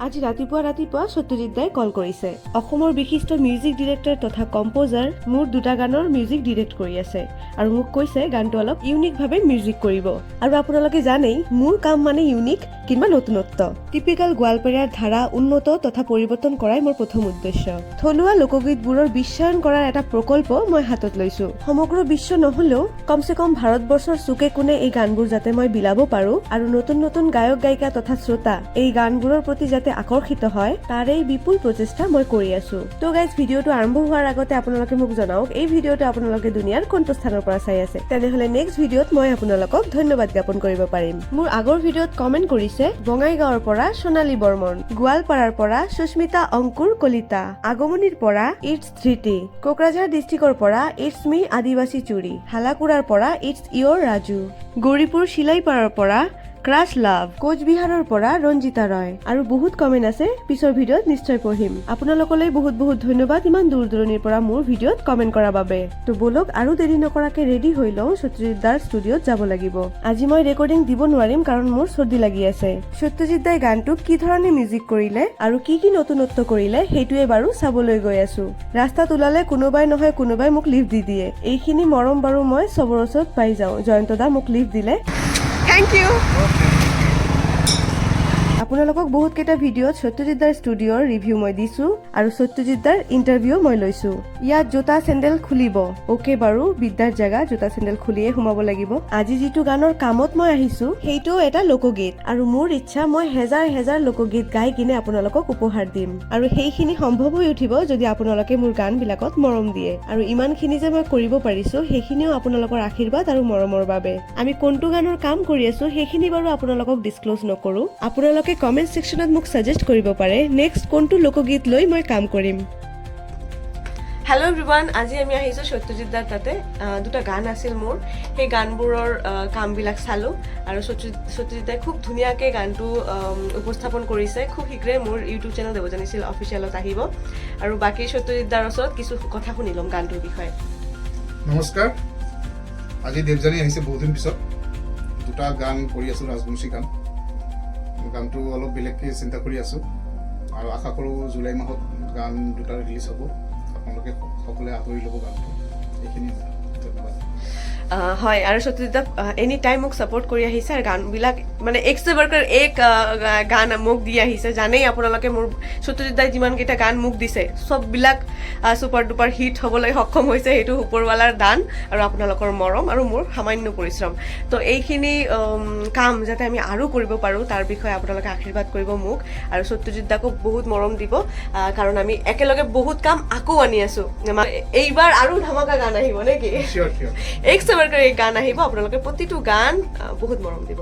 আজি ৰাতিপুৱা সত্যজিৎ দাই কল কৰিছে। অসমৰ বিশিষ্ট মিউজিক ডিৰেক্টৰ তথা কম্পোজাৰ মোৰ দুটা গানৰ মিউজিক ডিৰেক্ট কৰি আছে আৰু মোক কৈছে গানটো অলপ ইউনিক ভাৱে মিউজিক কৰিব। আৰু আপোনালোকে জানেই মোৰ কাম মানে ইউনিক কিংবা নতুনত্ব। টিপিক্যাল গোৱালপাৰীয়াৰ ধাৰা উন্নত তথা পৰিৱৰ্তন কৰাই মোৰ প্ৰথম উদ্দেশ্য। থলুৱা লোকগীতবোৰৰ বিশ্বায়ন কৰাৰ এটা প্ৰকল্প মই হাতত লৈছো। সমগ্ৰ বিশ্ব নহলেও কমসে কম ভাৰতবৰ্ষৰ চুকে কোণে এই গানবোৰ যাতে মই বিলাব পাৰো আৰু নতুন নতুন গায়ক গায়িকা তথা শ্ৰোতা এই গানবোৰৰ প্ৰতি যাতে আকৰ্ষিত হয় তাৰে বিপুল প্ৰচেষ্টা মই কৰি আছো। তো গাইজ ভিডিঅ'টো আৰম্ভ হোৱাৰ আগতে আপোনালোকে মোক জনাওক এই ভিডিঅ'টো আপোনালোকে দুনিয়াৰ কোনটো স্থানৰ পৰা চাই আছে। তেনেহলে নেক্সট ভিডিঅ'ত মই আপোনালোকক ধন্যবাদ জ্ঞাপন কৰিব পাৰিম। মোৰ আগৰ ভিডিঅ'ত কমেন্ট কৰিছে বঙাইগাঁৱৰ পৰা সোণালী বৰ্মন, গোৱালপাৰাৰ পৰা সুস্মিতা অংকুৰ কলিতা, আগমনিৰ পৰা ইটছ ধৃতি, কোকৰাঝাৰ ডিষ্ট্ৰিক্টৰ পৰা ইটছ মি আদিবাসী চুৰি, হালাকুৰাৰ পৰা ইটছ ইয়ৰ ৰাজু, গৌৰীপুৰ শিলাইপাৰাৰ পৰা ক্ৰাছ লাভ, কোচবিহাৰৰ পৰা ৰঞ্জিতা ৰয় আৰু বহুত কমেন্ট আছে পিছৰ ভিডিঅ'ত নিশ্চয় পঢ়িম। আপোনালোকলৈ বহুত ধন্যবাদ ইমান দূৰ দূৰণিৰ পৰা মোৰ ভিডিঅ'ত কমেন্ট কৰাৰ বাবে। তো বলক আৰু দেৰি নকৰাকে ৰেডি হৈ লওঁ, সত্যজিৎ দাৰ ষ্টুডিঅ'ত যাব লাগিব। আজি মই ৰেকৰ্ডিং দিব নোৱাৰিম কাৰণ মোৰ চৰ্দি লাগি আছে। সত্যজিৎ দাই গানটোক কি ধৰণে মিউজিক কৰিলে আৰু কি নতুনত্ব কৰিলে সেইটোৱে বাৰু চাবলৈ গৈ আছো। ৰাস্তাত ওলালে কোনোবাই নহয় কোনোবাই মোক লিফ্ট দি দিয়ে। এইখিনি মৰম বাৰু মই চবৰ ওচৰত পাই যাওঁ। জয়ন্ত দা মোক লিফ্ট দিলে, থেংক ইউ। আপোনালোকক বহুত কেইটা ভিডিঅ'ত সত্যজিৎ দাৰ ষ্টুডিঅ'ৰ ৰিভিউ মই দিছো আৰু সত্যজিৎ দাৰ ইণ্টাৰভিউ মই লৈছো। ইয়াত জোতা চেণ্ডেল খুলিব, অকে বাৰু বিদ্যাৰ জেগা, জোতা চেণ্ডেল খুলিয়ে সোমাব লাগিব। আজি যিটো গানৰ কামত মই আহিছো সেইটো এটা লোকগীত আৰু মোৰ ইচ্ছা মই হেজাৰ লোকগীত গাই কিনে আপোনালোকক উপহাৰ দিম আৰু সেইখিনি সম্ভৱ হৈ উঠিব যদি আপোনালোকে মোৰ গান বিলাকত মৰম দিয়ে। আৰু ইমানখিনি যে মই কৰিব পাৰিছো সেইখিনিও আপোনালোকৰ আশীৰ্বাদ আৰু মৰমৰ বাবে। আমি কোনটো গানৰ কাম কৰি আছো সেইখিনি বাৰু আপোনালোকক ডিছক্ল'জ নকৰো। আপোনালোকে কমেন্ট সেকশনত মোক সাজেষ্ট কৰিব পাৰে নেক্সট কোনটো লোকগীত লৈ মই কাম কৰিম। হেল্ল' এভৰিৱান, আজি আমি আহিছো সত্যজিৎ দাৰ তাতে। দুটা গান আছিল মোৰ, সেই গানবোৰৰ কামবিলাক চালো আৰু সত্যজিৎ দাই খুব ধুনীয়াকৈ গানটো উপস্থাপন কৰিছে। খুব শীঘ্ৰে মোৰ ইউটিউব চেনেল দেৱজানীশীল অফিচিয়েলত আহিব আৰু বাকী সত্যজিৎ দাৰ ওচৰত কিছু কথা শুনি ল'ম গানটোৰ বিষয়ে। নমস্কাৰ, আজি দেৱজানী আহিছে বহুদিন পিছত। দুটা গান কৰি আছো, ৰাজবংশী গান। গানটো অলপ বেলেগকৈ চিন্তা কৰি আছো আৰু আশা কৰোঁ জুলাই মাহত গান দুটা ৰিলিজ হ'ব। আপোনালোকে সকলোৱে আদৰি ল'ব গানটো। এইখিনি ধন্যবাদ। হয়, আৰু সত্যজিৎ দাক এনি টাইম মোক ছাপোৰ্ট কৰি আহিছে আৰু গানবিলাক মানে এক্সট্ৰাভাৰ্কাৰ গান মোক দি আহিছে। জানেই আপোনালোকে মোৰ সত্যজিৎ দাই যিমানকেইটা গান মোক দিছে চববিলাক ছুপাৰ ডুপাৰ হিট হ'বলৈ সক্ষম হৈছে। সেইটো ওপৰৱালাৰ দান আৰু আপোনালোকৰ মৰম আৰু মোৰ সামান্য পৰিশ্ৰম। তো এইখিনি কাম যাতে আমি আৰু কৰিব পাৰোঁ তাৰ বিষয়ে আপোনালোকে আশীৰ্বাদ কৰিব মোক আৰু সত্যজিৎ দাকো বহুত মৰম দিব কাৰণ আমি একেলগে বহুত কাম আকৌ আনি আছো। এইবাৰ আৰু ধামাকা গান আহিব নেকি? চিয়'ৰ এক্সট্ৰাভাৰ্কাৰ এই গান আহিব, আপোনালোকে প্ৰতিটো গান বহুত মৰম দিব।